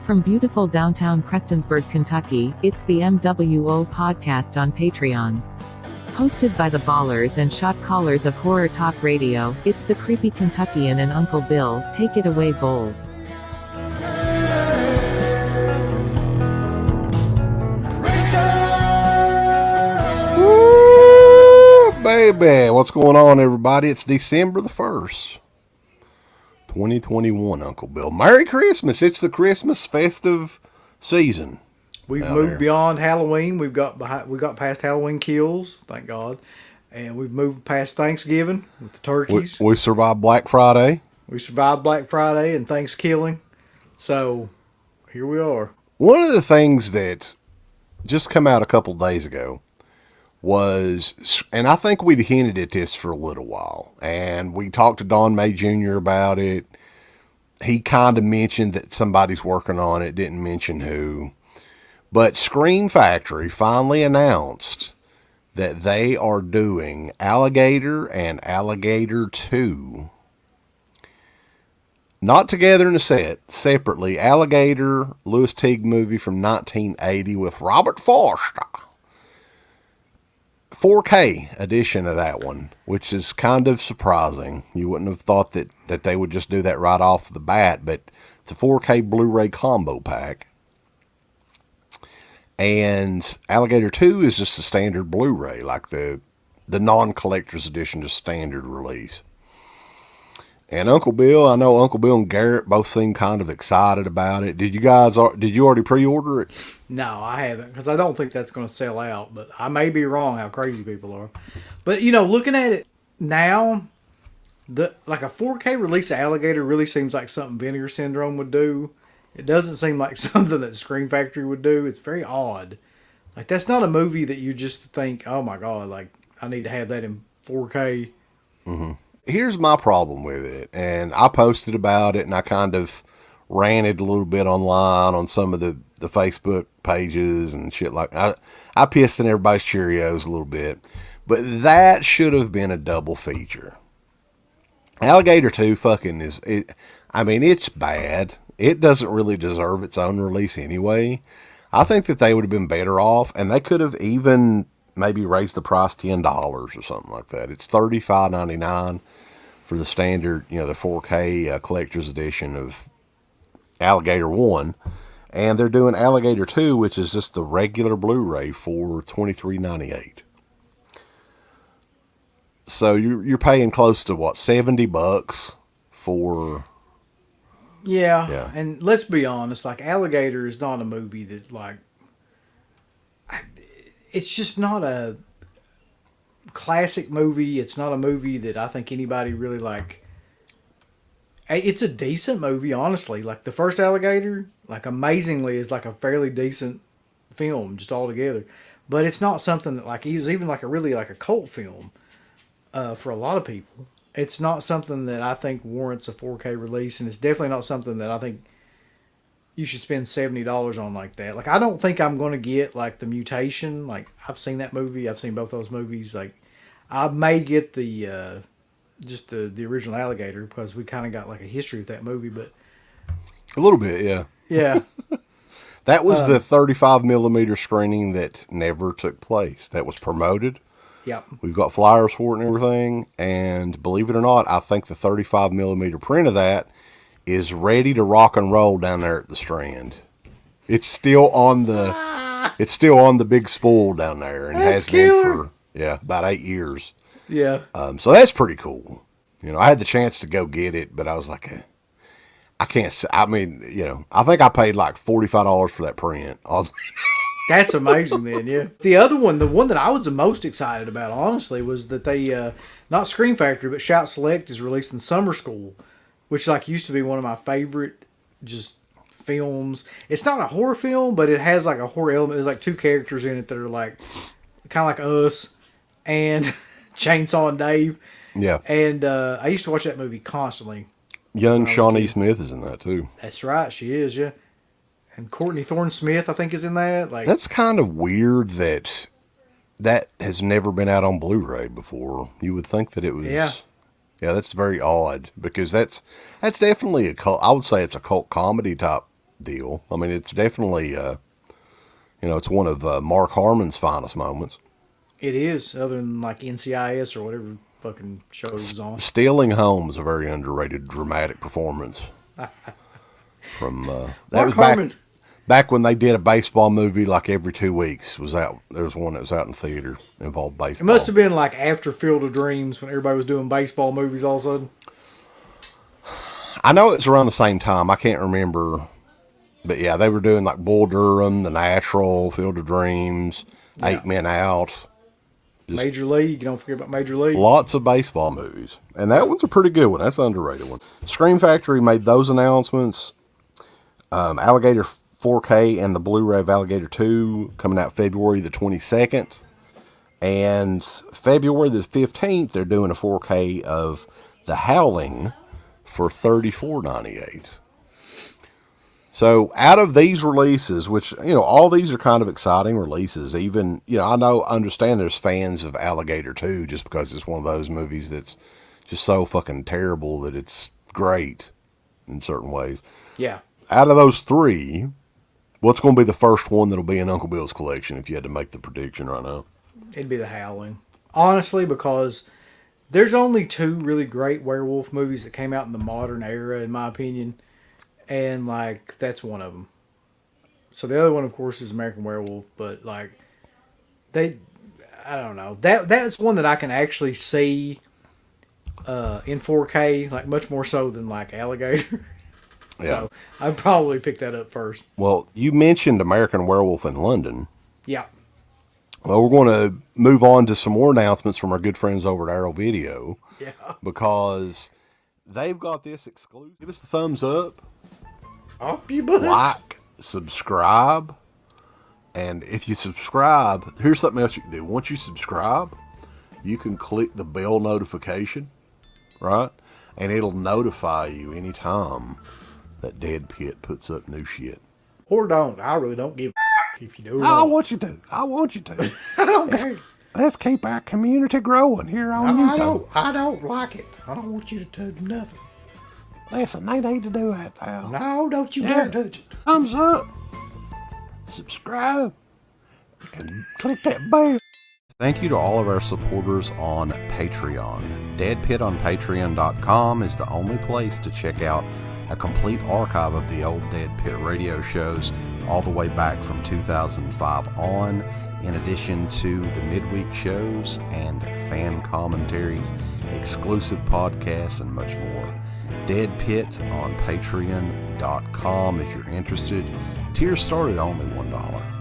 From beautiful downtown Prestonsburg, Kentucky, it's the MWO podcast on Patreon. Hosted by the ballers and shot callers of Horror Talk Radio, it's the Creepy Kentuckian and Uncle Bill. Take it away, Bowles. Woo, baby. What's going on, everybody? It's December the 1st. 2021, Uncle Bill. Merry Christmas. It's the Christmas festive season. We've moved beyond Halloween. We got past Halloween kills, thank God. And we've moved past Thanksgiving with the turkeys. We survived Black Friday. We survived Black Friday and Thanksgiving. So, here we are. One of the things that just come out a couple days ago was, and I think we'd hinted at this for a little while, and we talked to Don May Jr. about it. He kind of mentioned that somebody's working on it, didn't mention who. But Scream Factory finally announced that they are doing Alligator and Alligator 2. Not together in a set, separately. Alligator, Louis Teague movie from 1980 with Robert Forster. 4K edition of that one, which is kind of surprising. You wouldn't have thought that they would just do that right off the bat, but it's a 4K Blu-ray combo pack. And Alligator 2 is just a standard Blu-ray, like the non-collector's edition, just standard release. And Uncle Bill, I know Uncle Bill and Garrett both seem kind of excited about it. Did you already pre-order it? No, I haven't, because I don't think that's going to sell out, but I may be wrong how crazy people are. But, looking at it now, like a 4K release of Alligator really seems like something Vinegar Syndrome would do. It doesn't seem like something that Scream Factory would do. It's very odd. Like, that's not a movie that you just think, oh my God, like, I need to have that in 4K. Mm-hmm. Here's my problem with it, and I posted about it, and I kind of ranted a little bit online on some of the Facebook pages and shit like that. I pissed in everybody's Cheerios a little bit, but that should have been a double feature. Alligator 2 it's bad. It doesn't really deserve its own release anyway. I think that they would have been better off, and they could have even maybe raise the price $10 or something like that. It's $35.99 for the standard, the 4K collector's edition of Alligator 1. And they're doing Alligator 2, which is just the regular Blu-ray for $23.98. So you're paying close to, $70 for... Yeah, and let's be honest, like, Alligator is not a movie that, like... It's just not a classic movie. It's not a movie that I think anybody really like. It's a decent movie, honestly. Like, the first Alligator, like, amazingly, is like a fairly decent film just altogether. But it's not something that, like, is even like a really like a cult film for a lot of people. It's not something that I think warrants a 4K release, and it's definitely not something that I think you should spend $70 on like that. Like, I don't think I'm going to get, like, The Mutation. Like, I've seen that movie. I've seen both those movies. Like, I may get the just the original Alligator, because we kind of got, like, a history with that movie. But a little bit, yeah. Yeah. That was the 35mm screening that never took place. That was promoted. Yep. We've got flyers for it and everything. And believe it or not, I think the 35mm print of that is ready to rock and roll down there at the Strand. It's still on the big spool down there, and has been for about 8 years. Yeah. So that's pretty cool. I had the chance to go get it, but I was like, I can't. I think I paid like $45 for that print. That's amazing, then. Yeah. The other one, the one that I was the most excited about, honestly, was that they not Scream Factory, but Shout Select is releasing Summer School, which, like, used to be one of my favorite just films. It's not a horror film, but it has, like, a horror element. There's, like, two characters in it that are, like, kind of like Us and Chainsaw and Dave. Yeah. And I used to watch that movie constantly. Young Shawnee Smith is in that, too. That's right. She is, yeah. And Courtney Thorne-Smith, I think, is in that. Like, that's kind of weird that has never been out on Blu-ray before. You would think that it was... Yeah. Yeah, that's very odd, because that's definitely a cult. I would say it's a cult comedy type deal. I mean, it's definitely, it's one of Mark Harmon's finest moments. It is, other than like NCIS or whatever fucking show it was on. Stealing Home is a very underrated dramatic performance. From that was back when they did a baseball movie like every 2 weeks. There was one that was out in theater, involved baseball. It must have been like after Field of Dreams when everybody was doing baseball movies all of a sudden. I know it's around the same time. I can't remember, but yeah, they were doing like Bull Durham, The Natural, Field of Dreams, 8 Men Out. Major League, don't forget about Major League. Lots of baseball movies. And that one's a pretty good one. That's an underrated one. Scream Factory made those announcements. Alligator 4K and the Blu-ray of Alligator 2 coming out February the 22nd. And February the 15th, they're doing a 4K of The Howling for $34.98. So out of these releases, which, all these are kind of exciting releases, even, I understand there's fans of Alligator 2 just because it's one of those movies that's just so fucking terrible that it's great in certain ways. Yeah. Out of those three, what's going to be the first one that'll be in Uncle Bill's collection if you had to make the prediction right now? It'd be The Howling. Honestly, because there's only 2 really great werewolf movies that came out in the modern era, in my opinion. And, that's one of them. So the other one, of course, is American Werewolf. But, I don't know. That's one that I can actually see in 4K, much more so than, Alligator. Yeah. So I'd probably pick that up first. Well, you mentioned American Werewolf in London. Yeah. Well, we're going to move on to some more announcements from our good friends over at Arrow Video. Yeah. Because they've got this exclusive. Give us the thumbs up. Up your butt. Like, subscribe. And if you subscribe, here's something else you can do. Once you subscribe, you can click the bell notification, right? And it'll notify you anytime that Dead Pit puts up new shit. Or don't. I really don't give a if you do or I don't. want you to. I want you to. I don't care. Let's keep our community growing here on YouTube. I don't like it. I don't want you to touch nothing. Listen, they need to do that, pal. No, don't you dare touch it. Thumbs up. Subscribe. And click that bell. Thank you to all of our supporters on Patreon. Dead Pit on Patreon.com is the only place to check out a complete archive of the old Dead Pit radio shows all the way back from 2005 on, in addition to the midweek shows and fan commentaries, exclusive podcasts, and much more. Dead Pit on Patreon.com if you're interested. Tiers start at only $1.